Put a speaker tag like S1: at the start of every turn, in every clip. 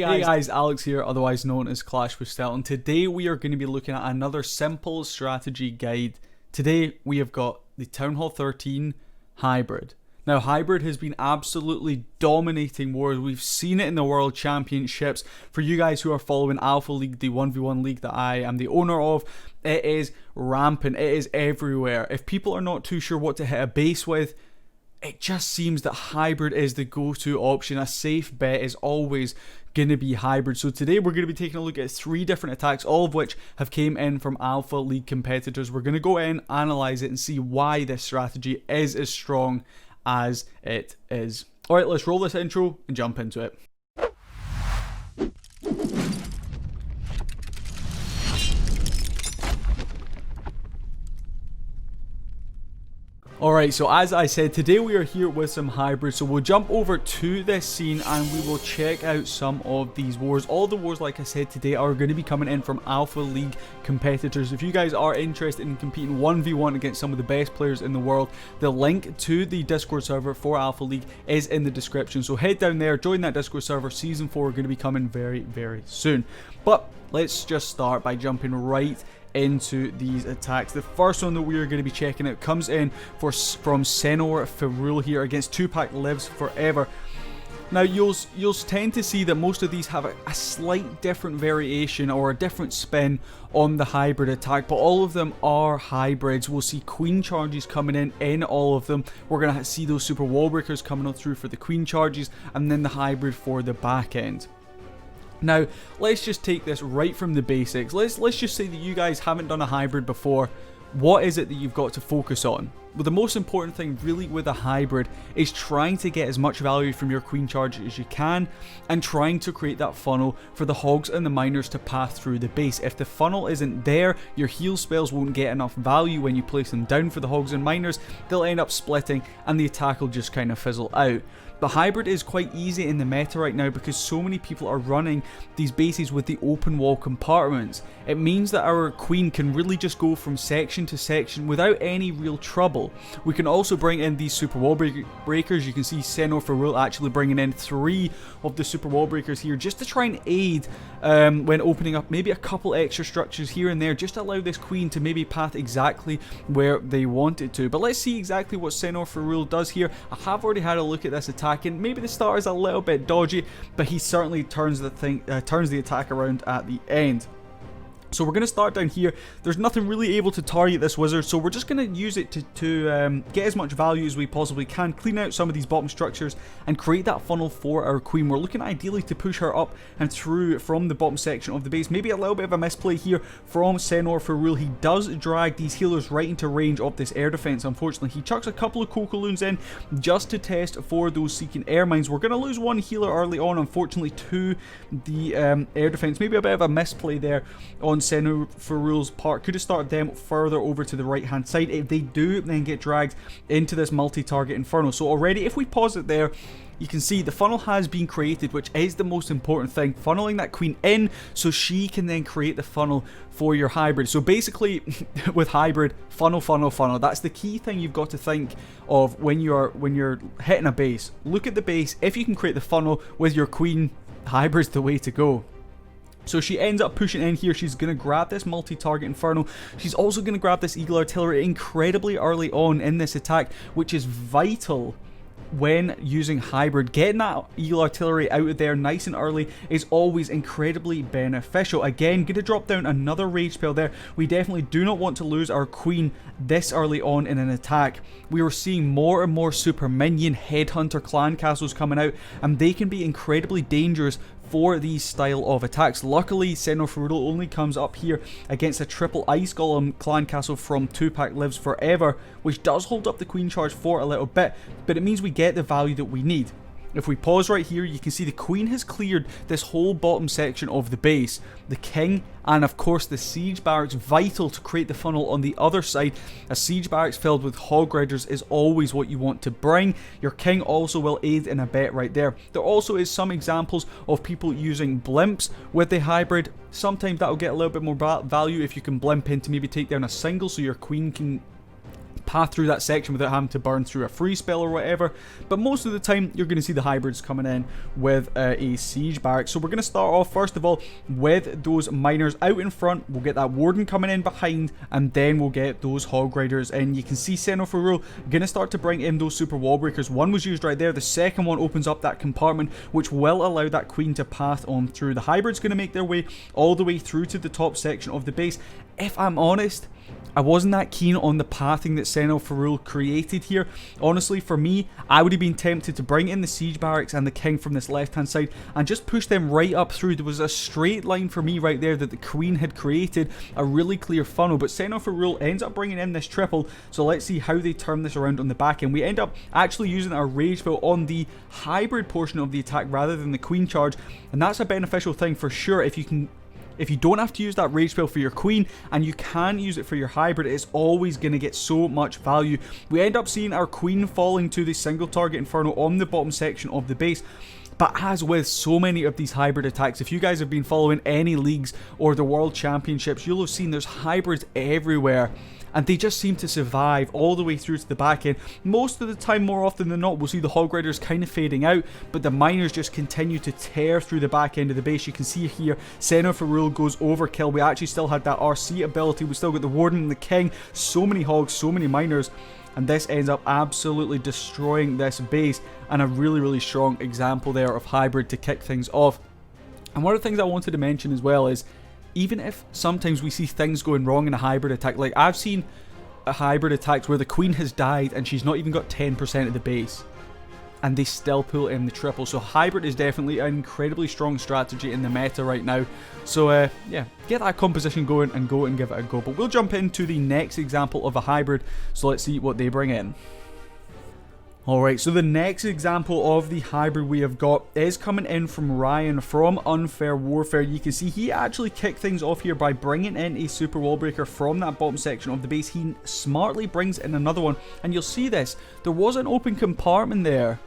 S1: Hey guys, Alex here, otherwise known as Clash with Stealth, and today we are going to be looking at another simple strategy guide. Today we have got the Townhall 13 Hybrid. Now Hybrid has been absolutely dominating wars. We've seen it in the World Championships. For you guys who are following Alpha League, the 1v1 league that I am the owner of, it is rampant, it is everywhere. If people are not too sure what to hit a base with, it just seems that Hybrid is the go-to option. A safe bet is always going to be Hybrid. So today we're going to be taking a look at 3 different attacks, all of which have came in from Alpha League competitors. We're going to go in, analyze it, and see why this strategy is as strong as it is. Alright, let's roll this intro and jump into it. Alright, so as I said, today we are here with some hybrids, so we'll jump over to this scene and we will check out some of these wars. All the wars, like I said, today are going to be coming in from Alpha League competitors. If you guys are interested in competing 1v1 against some of the best players in the world, the link to the Discord server for Alpha League is in the description. So head down there, join that Discord server. Season 4 are going to be coming very, very soon. But let's just start by jumping right into these attacks. The first one that we are going to be checking out comes in from SenorFerrulE here against 2-pack Lives Forever. Now you'll tend to see that most of these have a slight different variation or a different spin on the hybrid attack, but all of them are hybrids. We'll see queen charges coming in all of them. We're going to see those super wall breakers coming on through for the queen charges, and then the hybrid for the back end. Now, let's just take this right from the basics. Let's just say that you guys haven't done a hybrid before. What is it that you've got to focus on? Well, the most important thing really with a hybrid is trying to get as much value from your queen charge as you can, and trying to create that funnel for the hogs and the miners to pass through the base. If the funnel isn't there, your heal spells won't get enough value when you place them down for the hogs and miners. They'll end up splitting and the attack will just kind of fizzle out. But hybrid is quite easy in the meta right now because so many people are running these bases with the open wall compartments. It means that our queen can really just go from section to section without any real trouble. We can also bring in these super wall breakers. You can see SenorFerrulE actually bringing in 3 of the super wall breakers here just to try and aid when opening up maybe a couple extra structures here and there, just to allow this queen to maybe path exactly where they want it to. But let's see exactly what SenorFerrulE does here. I have already had a look at this attack, and maybe the start is a little bit dodgy, but he certainly turns the attack around at the end. So we're going to start down here. There's nothing really able to target this wizard, so we're just going to use it to get as much value as we possibly can, clean out some of these bottom structures and create that funnel for our queen. We're looking ideally to push her up and through from the bottom section of the base. Maybe a little bit of a misplay here from SenorFerrulE. He does drag these healers right into range of this air defense. Unfortunately, he chucks a couple of Cocoaloons in just to test for those seeking air mines. We're going to lose one healer early on, unfortunately, to the air defense. Maybe a bit of a misplay there on SenorFerrulE's part. Could have started them further over to the right hand side. If they do, then get dragged into this multi-target inferno. So already, if we pause it there, you can see the funnel has been created, which is the most important thing. Funneling that queen in so she can then create the funnel for your hybrid. So basically, with hybrid, funnel, funnel, funnel. That's the key thing you've got to think of when you're hitting a base. Look at the base. If you can create the funnel with your queen, hybrid's the way to go. So she ends up pushing in here. She's going to grab this multi-target inferno. She's also going to grab this eagle artillery incredibly early on in this attack, which is vital when using hybrid. Getting that eagle artillery out of there nice and early is always incredibly beneficial. Again, going to drop down another rage spell there. We definitely do not want to lose our queen this early on in an attack. We are seeing more and more super minion headhunter clan castles coming out, and they can be incredibly dangerous for these style of attacks. Luckily, SenorFerrulE only comes up here against a triple ice golem clan castle from 2-pack Lives Forever, which does hold up the queen charge for a little bit, but it means we get the value that we need. If we pause right here, you can see the queen has cleared this whole bottom section of the base. The king and of course the siege barracks, vital to create the funnel on the other side. A siege barracks filled with hog riders is always what you want to bring. Your king also will aid in a bet right there. There also is some examples of people using blimps with the hybrid. Sometimes that will get a little bit more value if you can blimp in to maybe take down a single so your queen can path through that section without having to burn through a free spell or whatever. But most of the time you're going to see the hybrids coming in with a siege barracks. So we're going to start off first of all with those miners out in front. We'll get that warden coming in behind, and then we'll get those hog riders. And you can see SenorFerrulE going to start to bring in those super wall breakers. One was used right there. The second one opens up that compartment, which will allow that queen to path on through. The hybrid's going to make their way all the way through to the top section of the base. If I'm honest, I wasn't that keen on the pathing that SenorFerrulE created here. Honestly, for me, I would have been tempted to bring in the siege barracks and the king from this left hand side and just push them right up through. There was a straight line for me right there that the queen had created, a really clear funnel, but SenorFerrulE ends up bringing in this triple. So let's see how they turn this around on the back end. We end up actually using our rage fill on the hybrid portion of the attack rather than the queen charge, and that's a beneficial thing for sure. If you don't have to use that rage spell for your queen and you can use it for your hybrid, it's always going to get so much value. We end up seeing our queen falling to the single target inferno on the bottom section of the base. But as with so many of these hybrid attacks, if you guys have been following any leagues or the world championships, you'll have seen there's hybrids everywhere. And they just seem to survive all the way through to the back end. Most of the time, more often than not, we'll see the hog riders kind of fading out, but the miners just continue to tear through the back end of the base. You can see here, SenorFerrulE goes overkill. We actually still had that RC ability. We still got the warden and the king. So many hogs, so many miners. And this ends up absolutely destroying this base. And a really, really strong example there of hybrid to kick things off. And one of the things I wanted to mention as well is, even if sometimes we see things going wrong in a hybrid attack, like I've seen a hybrid attacks where the queen has died and she's not even got 10% of the base, and they still pull in the triple. So hybrid is definitely an incredibly strong strategy in the meta right now. So yeah, get that composition going and go and give it a go. But we'll jump into the next example of a hybrid, so let's see what they bring in. Alright, so the next example of the hybrid we have got is coming in from Ryan from Unfair Warfare. You can see he actually kicked things off here by bringing in a super wall breaker from that bottom section of the base. He smartly brings in another one, and you'll see this. There was an open compartment there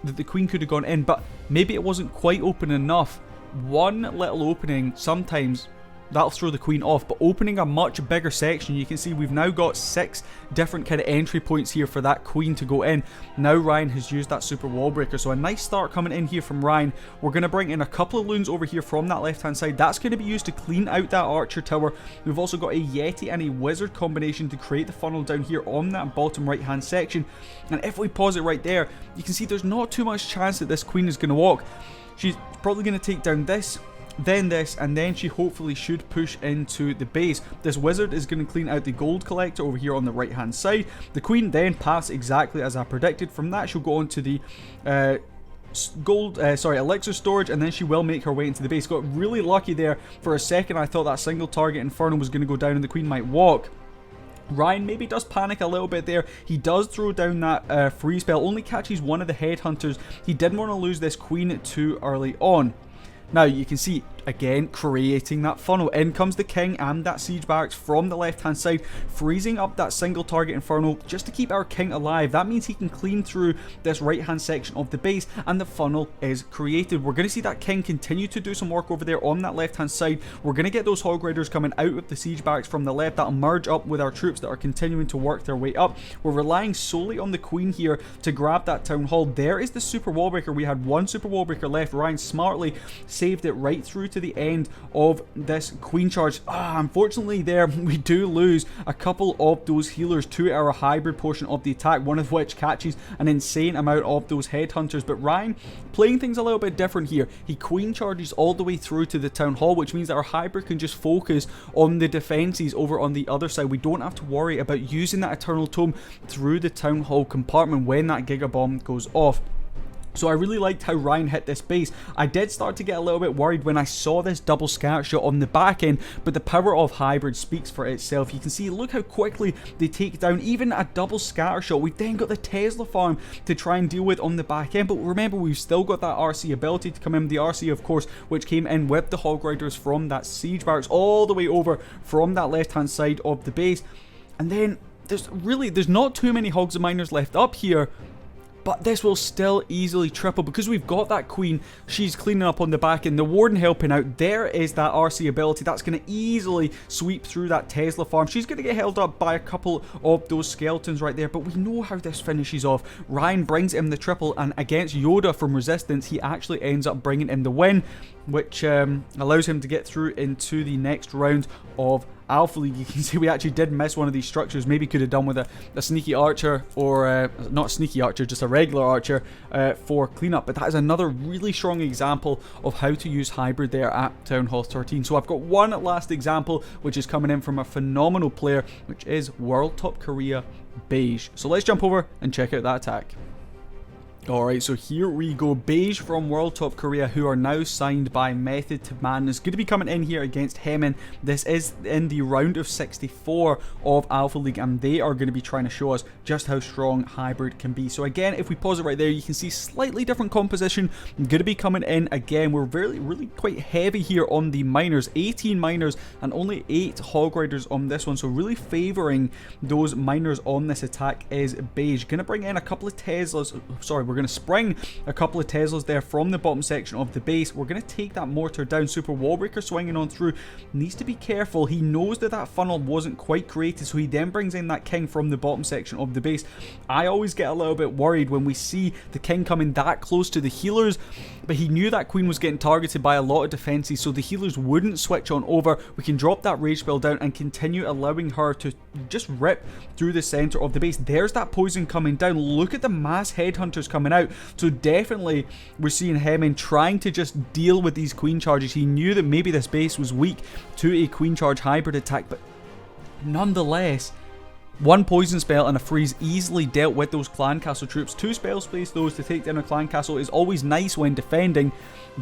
S1: that the queen could have gone in, but maybe it wasn't quite open enough. One little opening sometimes, that'll throw the queen off, but opening a much bigger section, you can see we've now got 6 different kind of entry points here for that queen to go in. Now Ryan has used that super wall breaker, so a nice start coming in here from Ryan. We're going to bring in a couple of loons over here from that left hand side. That's going to be used to clean out that archer tower. We've also got a yeti and a wizard combination to create the funnel down here on that bottom right hand section. And if we pause it right there, you can see there's not too much chance that this queen is going to walk. She's probably going to take down this, then this, and then she hopefully should push into the base. This wizard is going to clean out the gold collector over here on the right hand side. The queen then passed exactly as I predicted. From that she'll go on to the elixir storage, and then she will make her way into the base. Got really lucky there. For a second I thought that single target inferno was going to go down and the queen might walk. Ryan maybe does panic a little bit there. He does throw down that free spell, only catches one of the headhunters. He didn't want to lose this queen too early on. Now you can see, again, creating that funnel. In comes the king and that siege barracks from the left hand side, freezing up that single target inferno just to keep our king alive. That means he can clean through this right hand section of the base, and the funnel is created. We're going to see that king continue to do some work over there on that left hand side. We're going to get those hog riders coming out of the siege barracks from the left. That'll merge up with our troops that are continuing to work their way up. We're relying solely on the queen here to grab that town hall. There is the super wall breaker. We had one super wall breaker left. Ryan smartly saved it right through to the end of this queen charge. Unfortunately there we do lose a couple of those healers to our hybrid portion of the attack, one of which catches an insane amount of those headhunters. But Ryan playing things a little bit different here. He queen charges all the way through to the town hall, which means that our hybrid can just focus on the defenses over on the other side. We don't have to worry about using that eternal tome through the town hall compartment when that giga bomb goes off. So I really liked how Ryan hit this base. I did start to get a little bit worried when I saw this double scatter shot on the back end, but the power of hybrid speaks for itself. You can see, look how quickly they take down even a double scatter shot. We've then got the Tesla farm to try and deal with on the back end, but remember, we've still got that RC ability to come in. The RC, of course, which came in with the hog riders from that siege barracks all the way over from that left hand side of the base. And then there's not too many hogs and miners left up here. but this will still easily triple because we've got that queen. She's cleaning up on the back end, the warden helping out. There is that RC ability that's going to easily sweep through that Tesla farm. She's going to get held up by a couple of those skeletons right there, but we know how this finishes off. Ryan brings him the triple, and against Yoda from resistance, he actually ends up bringing in the win, which allows him to get through into the next round of Alpha League. You can see we actually did miss one of these structures. Maybe could have done with a sneaky archer, or not sneaky archer, just a regular archer for cleanup. But that is another really strong example of how to use hybrid there at Townhall 13. So I've got one last example, which is coming in from a phenomenal player, which is World Top Korea Beige. So let's jump over and check out that attack. Alright, so here we go. Beige from World Top Korea, who are now signed by Method to Madness, going to be coming in here against Hemin. This is in the round of 64 of Alpha League, and they are going to be trying to show us just how strong hybrid can be. So again, if we pause it right there, you can see slightly different composition. Going to be coming in again. We're really quite heavy here on the miners. 18 miners and only 8 hog riders on this one. So really favouring those miners on this attack is Beige. Going to bring in a couple of Teslas. Sorry, we're going to spring a couple of Teslas there from the bottom section of the base. We're going to take that mortar down. Super Wallbreaker swinging on through. Needs to be careful. He knows that that funnel wasn't quite created, so he then brings in that king from the bottom section of the base. I always get a little bit worried when we see the king coming that close to the healers, but he knew that queen was getting targeted by a lot of defenses, so the healers wouldn't switch on over. We can drop that rage spell down and continue allowing her to just rip through the center of the base. There's that poison coming down. Look at the mass headhunters coming out. So definitely we're seeing Hemin trying to just deal with these queen charges. He knew that maybe this base was weak to a queen charge hybrid attack, but nonetheless, one poison spell and a freeze easily dealt with those clan castle troops. 2 spell space those to take down a clan castle is always nice when defending,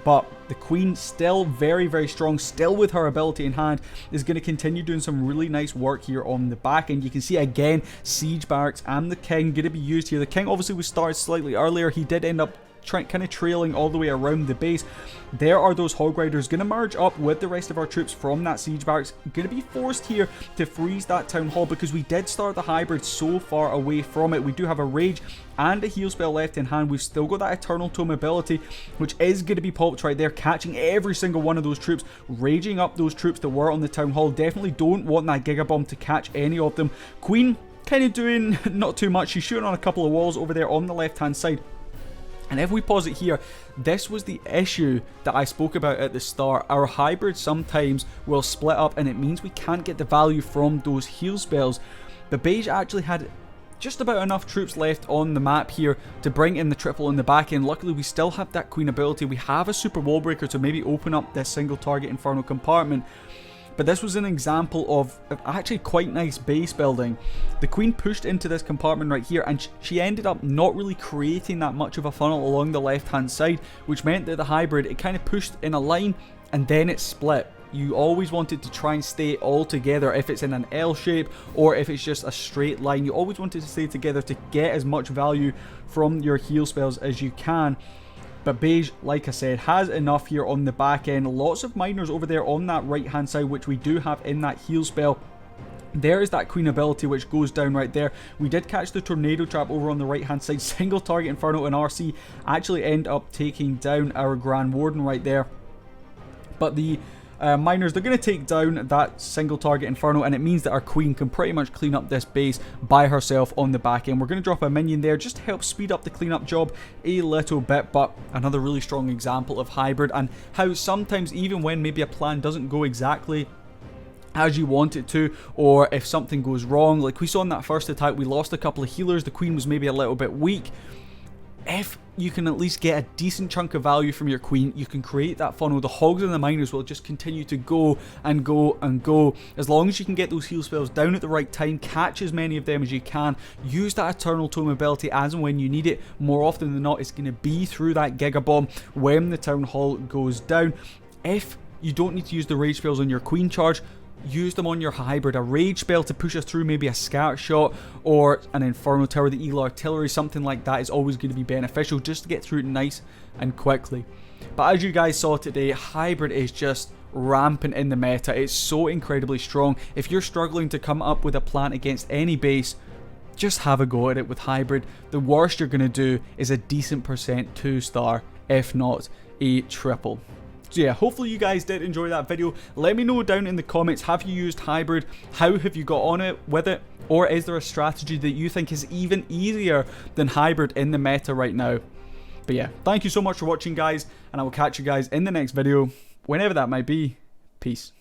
S1: but the queen still very strong, still with her ability in hand, is going to continue doing some really nice work here on the back end. You can see again siege barracks and the king going to be used here. The king obviously was started slightly earlier. He did end up kind of trailing all the way around the base. There are those hog riders going to merge up with the rest of our troops from that siege barracks. Going to be forced here to freeze that town hall because we did start the hybrid so far away from it. We do have a rage and a heal spell left in hand. We've still got that eternal tome ability, which is going to be popped right there, catching every single one of those troops, raging up those troops that were on the town hall. Definitely don't want that giga bomb to catch any of them. Queen kind of doing not too much. She's shooting on a couple of walls over there on the left hand side. And if we pause it here, this was the issue that I spoke about at the start. Our hybrid sometimes will split up, and it means we can't get the value from those heal spells. But Beige actually had just about enough troops left on the map here to bring in the triple in the back end. Luckily, we still have that queen ability. We have a super wall breaker to maybe open up this single target inferno compartment. But this was an example of actually quite nice base building. The queen pushed into this compartment right here, and she ended up not really creating that much of a funnel along the left hand side, which meant that the hybrid, it kind of pushed in a line and then it split. You always wanted to try and stay all together. If it's in an L shape or if it's just a straight line, you always wanted to stay together to get as much value from your heal spells as you can. But Beige, like I said, has enough here on the back end. Lots of miners over there on that right hand side, which we do have in that heal spell. There is that queen ability which goes down right there. We did catch the tornado trap over on the right hand side. Single target inferno and RC actually end up taking down our Grand Warden right there. But the miners, they're going to take down that single target inferno, and it means that our queen can pretty much clean up this base by herself on the back end. We're going to drop a minion there just to help speed up the cleanup job a little bit, but another really strong example of hybrid and how sometimes even when maybe a plan doesn't go exactly as you want it to, or if something goes wrong, like we saw in that first attack, we lost a couple of healers, the queen was maybe a little bit weak. If you can at least get a decent chunk of value from your queen, you can create that funnel. The hogs and the miners will just continue to go and go and go. As long as you can get those heal spells down at the right time, catch as many of them as you can, use that Eternal Tome ability as and when you need it. More often than not, it's going to be through that Giga Bomb when the Town Hall goes down. If you don't need to use the rage spells on your queen charge, use them on your hybrid. A rage spell to push us through maybe a scatter shot or an inferno tower, the eagle artillery, something like that is always going to be beneficial just to get through it nice and quickly. But as you guys saw today, hybrid is just rampant in the meta. It's so incredibly strong. If you're struggling to come up with a plan against any base, just have a go at it with hybrid. The worst you're going to do is a decent percent 2-star, if not a triple. So yeah, hopefully you guys did enjoy that video. Let me know down in the comments, have you used hybrid? How have you got on it with it? Or is there a strategy that you think is even easier than hybrid in the meta right now? But yeah, thank you so much for watching, guys, and I will catch you guys in the next video, whenever that might be. Peace.